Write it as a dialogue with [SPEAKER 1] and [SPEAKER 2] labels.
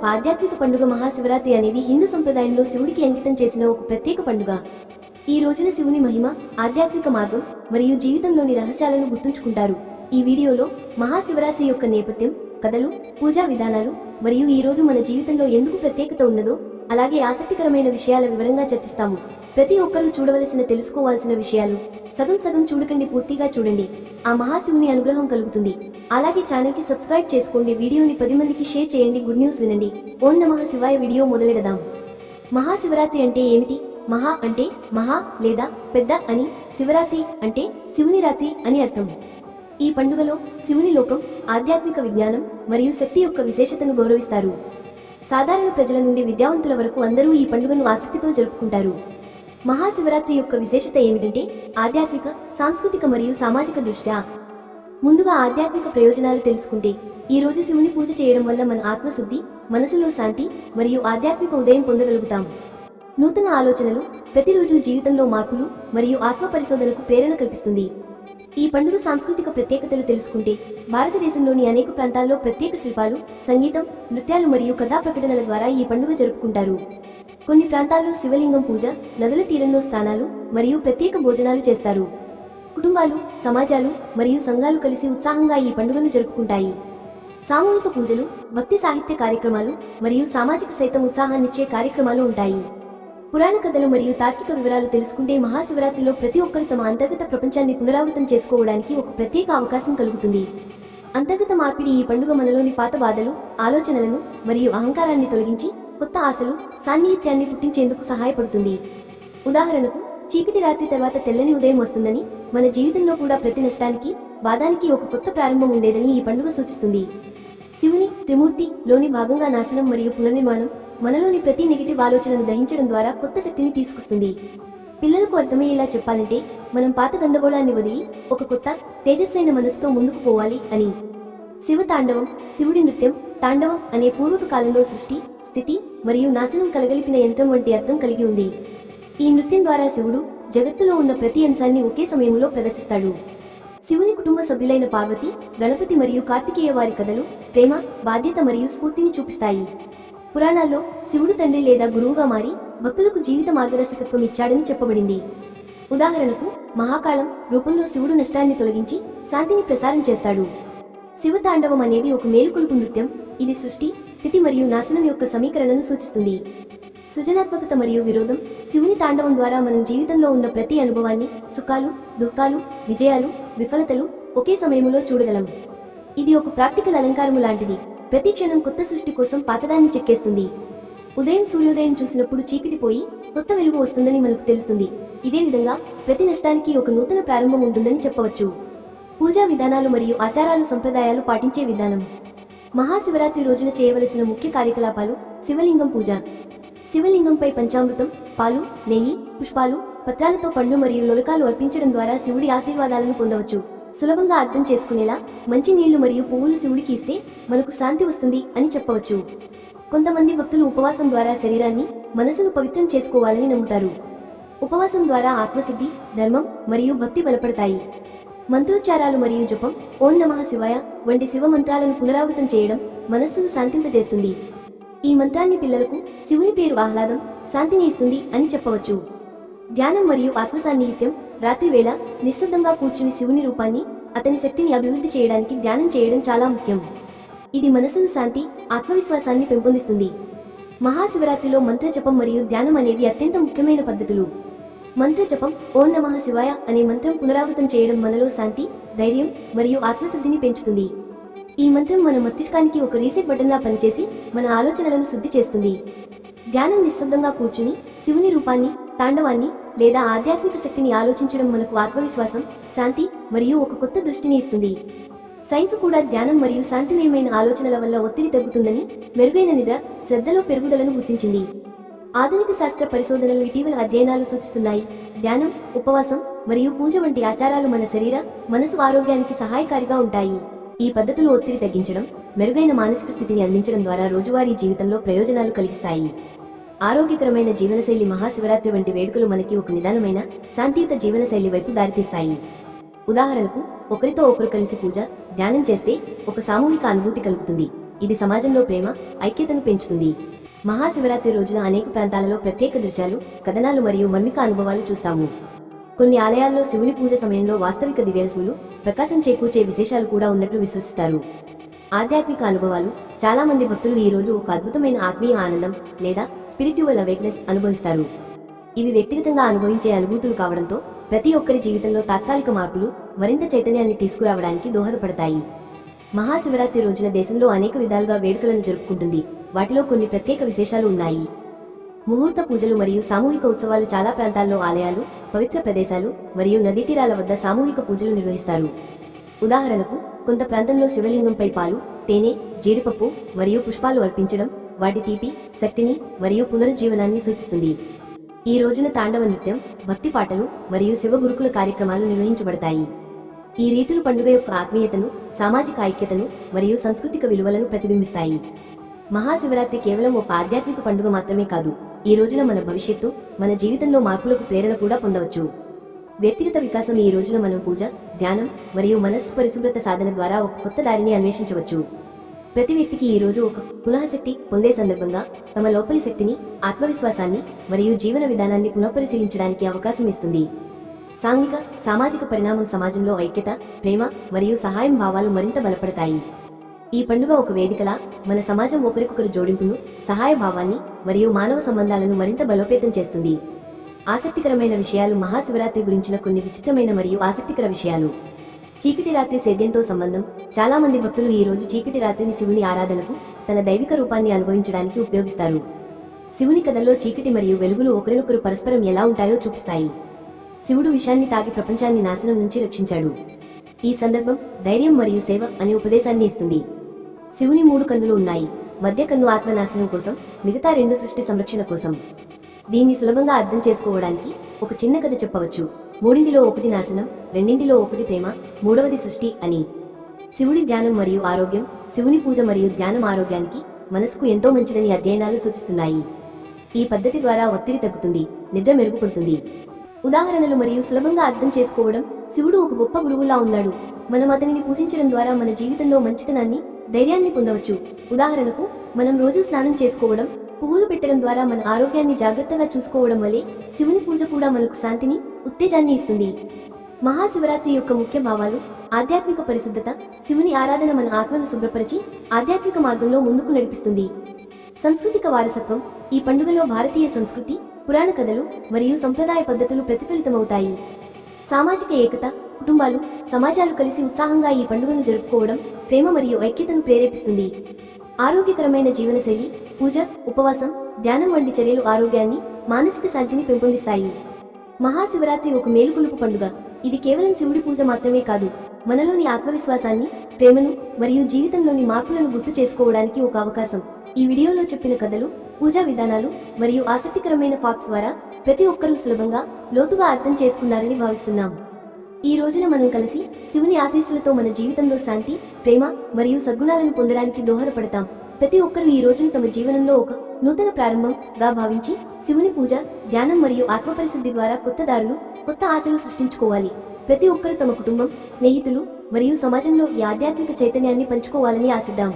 [SPEAKER 1] ఒక ఆధ్యాత్మిక పండుగ. మహాశివరాత్రి అనేది హిందూ సంప్రదాయంలో శివుడికి అంకితం చేసిన ఒక ప్రత్యేక పండుగ. ఈ రోజున శివుని మహిమ, ఆధ్యాత్మిక మార్గం మరియు జీవితంలోని రహస్యాలను గుర్తుంచుకుంటారు. ఈ వీడియోలో మహాశివరాత్రి యొక్క నేపథ్యం, కథలు, పూజా విధానాలు మరియు ఈ రోజు మన జీవితంలో ఎందుకు ప్రత్యేకత ఉన్నదో, అలాగే ఆసక్తికరమైన విషయాల వివరంగా చర్చిస్తాము. ప్రతి ఒక్కరూ చూడవలసిన, తెలుసుకోవాల్సిన విషయాలు. సగం సగం చూడకండి, పూర్తిగా చూడండి. ఆ మహాశివుని అనుగ్రహం కలుగుతుంది. అలాగే ఛానల్కి సబ్స్క్రైబ్ చేసుకోండి. వీడియోని 10 మందికి షేర్ చేయండి. గుడ్ న్యూస్ వినండి. ఓం నమః శివాయ. వీడియో మొదలెడదాం. మహాశివరాత్రి అంటే ఏమిటి? మహా అంటే మహా లేదా పెద్ద అని, శివరాత్రి అంటే శివుని రాత్రి అని అర్థం. ఈ పండుగలో శివుని లోకం, ఆధ్యాత్మిక విజ్ఞానం మరియు శక్తి యొక్క విశేషతను గౌరవిస్తారు. సాధారణ ప్రజల నుండి విద్యావంతుల వరకు అందరూ ఈ పండుగను ఆసక్తితో జరుపుకుంటారు. మహాశివరాత్రి యొక్క విశేషత ఏమిటంటే ఆధ్యాత్మిక, సాంస్కృతిక మరియు సామాజిక దృష్ట్యా. ముందుగా ఆధ్యాత్మిక ప్రయోజనాలు తెలుసుకుంటే, ఈ రోజు శివుని పూజ చేయడం వల్ల మన ఆత్మశుద్ధి, మనసులో శాంతి మరియు ఆధ్యాత్మిక ఉదయం పొందగలుగుతాం. నూతన ఆలోచనలు, ప్రతిరోజు జీవితంలో మార్పులు మరియు ఆత్మ పరిశోధనకు ప్రేరణ కల్పిస్తుంది. ఈ పండుగ సాంస్కృతిక ప్రత్యేకతలు తెలుసుకుంటే, భారతదేశంలోని అనేక ప్రాంతాల్లో ప్రత్యేక శిల్పాలు, సంగీతం, నృత్యాలు మరియు కథా ప్రకటనల ద్వారా ఈ పండుగ జరుపుకుంటారు. కొన్ని ప్రాంతాల్లో శివలింగం పూజ, నదుల తీరంలో స్నానాలు మరియు ప్రత్యేక భోజనాలు చేస్తారు. కుటుంబాలు, సమాజాలు మరియు సంఘాలు కలిసి ఉత్సాహంగా ఈ పండుగను జరుపుకుంటాయి. సామూహిక పూజలు, భక్తి సాహిత్య కార్యక్రమాలు మరియు సామాజిక సైతం ఉత్సాహాన్నిచ్చే కార్యక్రమాలు ఉంటాయి. పురాణ కథలు మరియు తార్కిక వివరాలు తెలుసుకుంటే, మహాశివరాత్రిలో ప్రతి ఒక్కరు తమ అంతర్గత ప్రపంచాన్ని పునరావృతం చేసుకోవడానికి ఒక ప్రత్యేక అవకాశం కలుగుతుంది. అంతర్గత మార్పిడి. ఈ పండుగ మనలోని పాత బాధలు, ఆలోచనలను మరియు అహంకారాన్ని తొలగించి కొత్త ఆశలు, సాన్నిహిత్యాన్ని పుట్టించేందుకు సహాయపడుతుంది. ఉదాహరణకు, చీకటి రాత్రి తర్వాత తెల్లని ఉదయం వస్తుందని, మన జీవితంలో కూడా ప్రతి నష్టానికి, బాధానికి ఒక కొత్త ప్రారంభం ఉండేదని ఈ పండుగ సూచిస్తుంది. శివుని త్రిమూర్తి లోని భాగంగా నాశనం మరియు పునర్నిర్మాణం మనలోని ప్రతి నెగిటివ్ ఆలోచనను దహించడం ద్వారా కొత్త శక్తిని తీసుకొస్తుంది. పిల్లలకు అర్థమయ్యేలా చెప్పాలంటే, మనం పాత గందగోళాన్ని వదిలి ఒక కొత్త, తేజస్సైన మనసుతో ముందుకు పోవాలి అని. శివ తాండవం, శివుడి నృత్యం, తాండవం అనే పూర్వక కాలంలో సృష్టి, స్థితి మరియు నాశనం కలగలిపిన యంత్రం వంటి అర్థం కలిగి ఉంది. ఈ నృత్యం ద్వారా శివుడు జగత్తులో ఉన్న ప్రతి అంశాన్ని ఒకే సమయంలో ప్రదర్శిస్తాడు. శివుని కుటుంబ సభ్యులైన పార్వతి, గణపతి మరియు కార్తికేయ వారి కథలు ప్రేమ, బాధ్యత మరియు స్ఫూర్తిని చూపిస్తాయి. పురాణాల్లో శివుడు తండ్రి లేదా గురువుగా మారి భక్తులకు జీవిత మార్గదర్శకత్వం ఇచ్చాడని చెప్పబడింది. ఉదాహరణకు, మహాకాళం రూపంలో శివుడు నష్టాన్ని తొలగించి శాంతిని ప్రసారం చేస్తాడు. శివ తాండవం అనేది ఒక మేలుకొలుపు నృత్యం. ఇది సృష్టి, స్థితి మరియు నాశనం యొక్క సమీకరణను సూచిస్తుంది. సృజనాత్మకత మరియు విరోధం. శివుని తాండవం ద్వారా మనం జీవితంలో ఉన్న ప్రతి అనుభవాన్ని, సుఖాలు, దుఃఖాలు, విజయాలు, విఫలతలు ఒకే సమయంలో చూడగలం. ఇది ఒక ప్రాక్టికల్ అలంకారము లాంటిది. ప్రతి క్షణం కొత్త సృష్టి కోసం పాతదాన్ని చెక్కేస్తుంది. ఉదయం సూర్యోదయం చూసినప్పుడు చీకటి పోయి కొత్త వెలుగు వస్తుందని మనకు తెలుస్తుంది. ఇదే విధంగా ప్రతి నష్టానికి ఒక నూతన ప్రారంభం ఉంటుందని చెప్పవచ్చు. పూజా విధానాలు మరియు ఆచారాలు. సంప్రదాయాలు పాటించే విధానం. మహాశివరాత్రి రోజున చేయవలసిన ముఖ్య కార్యకలాపాలు. శివలింగం పూజ. శివలింగంపై పంచామృతం, పాలు, నెయ్యి, పుష్పాలు, పత్రాలతో పండ్లు మరియు లొలకాలు అర్పించడం ద్వారా శివుడి ఆశీర్వాదాలను పొందవచ్చు. సులభంగా అర్థం చేసుకునేలా, మంచి నీళ్లు మరియు పువ్వులు శివుడికి ఇస్తే మనకు శాంతి వస్తుంది అని చెప్పవచ్చు. కొంతమంది భక్తులు ఉపవాసం ద్వారా శరీరాన్ని, మనసును పవిత్రం చేసుకోవాలని నమ్ముతారు. ఉపవాసం ద్వారా ఆత్మశుద్ధి, ధర్మం మరియు భక్తి బలపడతాయి. మంత్రోచ్చారాలు మరియు జపం, ఓం నమః శివాయ వంటి శివ మంత్రాలను పునరావృతం చేయడం మనస్సును శాంతింపజేస్తుంది. ఈ మంత్రాన్ని పిల్లలకు శివుని పేరు ఆహ్లాదం, శాంతిని ఇస్తుంది అని చెప్పవచ్చు. ధ్యానం మరియు ఆత్మసాన్నిహిత్యం. రాత్రి వేళ నిశ్శబ్దంగా కూర్చుని శివుని రూపాన్ని, అతని శక్తిని అభివృద్ధి చేయడానికి ధ్యానం చేయడం చాలా ముఖ్యం. ఇది మనసును శాంతి, ఆత్మవిశ్వాసాన్ని పెంపొందిస్తుంది. మహాశివరాత్రిలో మంత్ర జపం మరియు ధ్యానం అనేవి అత్యంత ముఖ్యమైన పద్ధతులు. మంత్ర జపం, ఓం నమః శివాయ అనే మంత్రం పునరావృతం చేయడం మనలో శాంతి, ధైర్యం మరియు ఆత్మశుద్ధిని పెంచుతుంది. ఈ మంత్రం మన మస్తిష్కానికి ఒక రీసెట్ బటన్లా పనిచేసి మన ఆలోచనలను శుద్ధి చేస్తుంది. ధ్యానం. నిశ్శబ్దంగా కూర్చుని శివుని రూపాన్ని, తాండవాన్ని లేదా ఆధ్యాత్మిక శక్తిని ఆలోచించడం మనకు ఆత్మవిశ్వాసం, శాంతి మరియు ఒక కొత్త దృష్టిని ఇస్తుంది. సైన్స్ కూడా ధ్యానం మరియు శాంతిమయమైన ఆలోచనల వల్ల ఒత్తిడి తగ్గుతుందని, మెరుగైన నిద్ర, శ్రద్ధలో పెరుగుదలను గుర్తించింది. ఆధునిక శాస్త్ర పరిశోధనలు ఇటీవల అధ్యయనాలు సూచిస్తున్నాయి. ధ్యానం, ఉపవాసం మరియు పూజ వంటి ఆచారాలు మన శరీర, మనసు ఆరోగ్యానికి సహాయకారిగా ఉంటాయి. ఈ పద్ధతులు ఒత్తిడి తగ్గించడం, మెరుగైన మానసిక స్థితిని అందించడం ద్వారా రోజువారీ జీవితంలో ప్రయోజనాలు కలిగిస్తాయి. ఆరోగ్యకరమైన జీవనశైలి. మహాశివరాత్రి వంటి వేడుకలు మనకి ఒక నిదానమైన, శాంతియుత జీవనశైలి వైపు దారితీస్తాయి. ఉదాహరణకు, ఒకరితో ఒకరు కలిసి పూజ, ధ్యానం చేస్తే ఒక సామూహిక అనుభూతి కలుగుతుంది. ఇది సమాజంలో ప్రేమ, ఐక్యతను పెంచుతుంది. మహాశివరాత్రి రోజున అనేక ప్రాంతాలలో ప్రత్యేక దృశ్యాలు, కథనాలు మరియు మర్మిక అనుభవాలు చూస్తాము. కొన్ని ఆలయాల్లో శివుని పూజ సమయంలో వాస్తవిక దివ్యరసములు, ప్రకాశం చేకూర్చే విశేషాలు కూడా ఉన్నట్లు విశ్వసిస్తారు. ఆధ్యాత్మిక అనుభవాలు. చాలా మంది భక్తులు ఈ రోజు ఒక అద్భుతమైన ఆత్మీయ ఆనందం లేదా స్పిరిట్యువల్ అవేక్నెస్ అనుభవిస్తారు. ఇవి వ్యక్తిగతంగా అనుభవించే అనుభూతులు కావడంతో ప్రతి ఒక్కరి జీవితంలో తాత్కాలిక మార్పులు మరింత చైతన్యాన్ని తీసుకురావడానికి దోహదపడతాయి. మహాశివరాత్రి రోజున దేశంలో అనేక విధాలుగా వేడుకలను జరుపుకుంటుంది. వాటిలో కొన్ని ప్రత్యేక విశేషాలు ఉన్నాయి. ముహూర్త పూజలు మరియు సామూహిక ఉత్సవాలు. చాలా ప్రాంతాల్లో ఆలయాలు, పవిత్ర ప్రదేశాలు మరియు నదీ తీరాల వద్ద సామూహిక పూజలు నిర్వహిస్తారు. ఉదాహరణకు, కొంత ప్రాంతంలో శివలింగంపై పాలు, తేనె, జీడిపప్పు మరియు పుష్పాలు అర్పించడం వాటి తీపి, శక్తిని మరియు పునరుజ్జీవనాన్ని సూచిస్తుంది. ఈ రోజున తాండవ నృత్యం, భక్తి పాటలు మరియు శివ గురుకుల కార్యక్రమాలు నిర్వహించబడతాయి. ఈ రీతులు పండుగ యొక్క ఆత్మీయతను, సామాజిక ఐక్యతను మరియు సాంస్కృతిక విలువలను ప్రతిబింబిస్తాయి. మహాశివరాత్రి కేవలం ఒక ఆధ్యాత్మిక పండుగ మాత్రమే కాదు. ఈ రోజున మన భవిష్యత్తు, మన జీవితంలో మార్పులకు ప్రేరణ కూడా పొందవచ్చు. వ్యక్తిగత వికాసం. ఈ రోజున మనం పూజ, ధ్యానం మరియు మనస్సు పరిశుభ్రత సాధన ద్వారా ఒక కొత్త దారిని అన్వేషించవచ్చు. ప్రతి వ్యక్తికి ఈ రోజు ఒక పునఃశక్తి పొందే సందర్భంగా తమ లోపలి శక్తిని, ఆత్మవిశ్వాసాన్ని మరియు జీవన విధానాన్ని పునఃపరిశీలించడానికి అవకాశం ఇస్తుంది. సాంఘిక, సామాజిక పరిణామం. సమాజంలో ఐక్యత, ప్రేమ మరియు సహాయం భావాలు మరింత బలపడతాయి. ఈ పండుగ ఒక వేదికలా మన సమాజం ఒకరికొకరు జోడింపును, సహాయ భావాన్ని మరియు మానవ సంబంధాలను మరింత బలోపేతం చేస్తుంది. ఆసక్తికరమైన విషయాలు. మహాశివరాత్రి గురించిన కొన్ని విచిత్రమైన మరియు ఆసక్తికర విషయాలు. చీకటి రాత్రి సేద్యంతో సంబంధం. చాలా మంది భక్తులు ఈ రోజు చీకటి రాత్రిని శివుని ఆరాధనకు, తన దైవిక రూపాన్ని అనుభవించడానికి ఉపయోగిస్తారు. శివుని కథల్లో చీకటి మరియు వెలుగులు ఒకరినొకరు పరస్పరం ఎలా ఉంటాయో చూపిస్తాయి. శివుడు విషాన్ని తాగి ప్రపంచాన్ని నాశనం నుంచి రక్షించాడు. ఈ సందర్భం ధైర్యం మరియు సేవ అనే ఉపదేశాన్ని ఇస్తుంది. శివుని 3 కన్నులు ఉన్నాయి. మధ్య కన్ను ఆత్మనాశనం కోసం, మిగతా 2 సృష్టి సంరక్షణ కోసం. దీన్ని సులభంగా అర్థం చేసుకోవడానికి ఒక చిన్న కథ చెప్పవచ్చు. 3లో 1 నాశనం, 2లో 1 ప్రేమ, 3వది సృష్టి అని. శివుడి ధ్యానం మరియు ఆరోగ్యం. శివుని పూజ మరియు ధ్యానం ఆరోగ్యానికి, మనసుకు ఎంతో మంచిదని అధ్యయనాలు సూచిస్తున్నాయి. ఈ పద్ధతి ద్వారా ఒత్తిడి తగ్గుతుంది, నిద్ర మెరుగుపడుతుంది. ఉదాహరణలు మరియు సులభంగా అర్థం చేసుకోవడం. శివుడు ఒక గొప్ప గురువులా ఉన్నాడు. మనం అతనిని పూజించడం ద్వారా మన జీవితంలో మంచితనాన్ని, ధైర్యాన్ని పొందవచ్చు. ఉదాహరణకు, మనం రోజు స్నానం చేసుకోవడం, పువ్వులు పెట్టడం ద్వారా మన ఆరోగ్యాన్ని జాగ్రత్తగా చూసుకోవడం వల్లే శివుని పూజ కూడా మనకు శాంతిని, ఉత్తేజాన్ని ఇస్తుంది. మహాశివరాత్రి యొక్క ముఖ్య భావాలు. ఆధ్యాత్మిక పరిశుద్ధత. శివుని ఆరాధన మన ఆత్మను శుభ్రపరిచి ఆధ్యాత్మిక మార్గంలో ముందుకు నడిపిస్తుంది. సాంస్కృతిక వారసత్వం. ఈ పండుగలో భారతీయ సంస్కృతి, పురాణ కథలు మరియు సంప్రదాయ పద్ధతులు ప్రతిఫలితమవుతాయి. సామాజిక ఏకత. కుటుంబాలు, సమాజాలు కలిసి ఉత్సాహంగా ఈ పండుగను జరుపుకోవడం ప్రేమ మరియు ఐక్యతను ప్రేరేపిస్తుంది. ఆరోగ్యకరమైన జీవనశైలి. పూజ, ఉపవాసం, ధ్యానం వంటి చర్యలు ఆరోగ్యాన్ని, మానసిక శాంతిని పెంపొందిస్తాయి. మహాశివరాత్రి ఒక మేలుకొలుపు పండుగ. ఇది కేవలం శివుడి పూజ మాత్రమే కాదు, మనలోని ఆత్మవిశ్వాసాన్ని, ప్రేమను మరియు జీవితంలోని మార్పులను గుర్తు చేసుకోవడానికి ఒక అవకాశం. ఈ వీడియోలో చెప్పిన కథలు, పూజా విధానాలు మరియు ఆసక్తికరమైన ఫాక్ట్స్ ద్వారా ప్రతి ఒక్కరూ సులభంగా, లోతుగా అర్థం చేసుకున్నారని భావిస్తున్నాం. ఈ రోజున మనం కలిసి శివుని ఆశీస్సులతో మన జీవితంలో శాంతి, ప్రేమ మరియు సద్గుణాలను పొందడానికి దోహదపడతాం. ప్రతి ఒక్కరూ ఈ రోజును తమ జీవనంలో ఒక నూతన ప్రారంభంగా భావించి శివుని పూజ, ధ్యానం మరియు ఆత్మపరిశుద్ధి ద్వారా కొత్త దారులు, కొత్త ఆశలు సృష్టించుకోవాలి. ప్రతి ఒక్కరూ తమ కుటుంబం, స్నేహితులు మరియు సమాజంలో ఈ ఆధ్యాత్మిక చైతన్యాన్ని పంచుకోవాలని ఆశిద్దాం.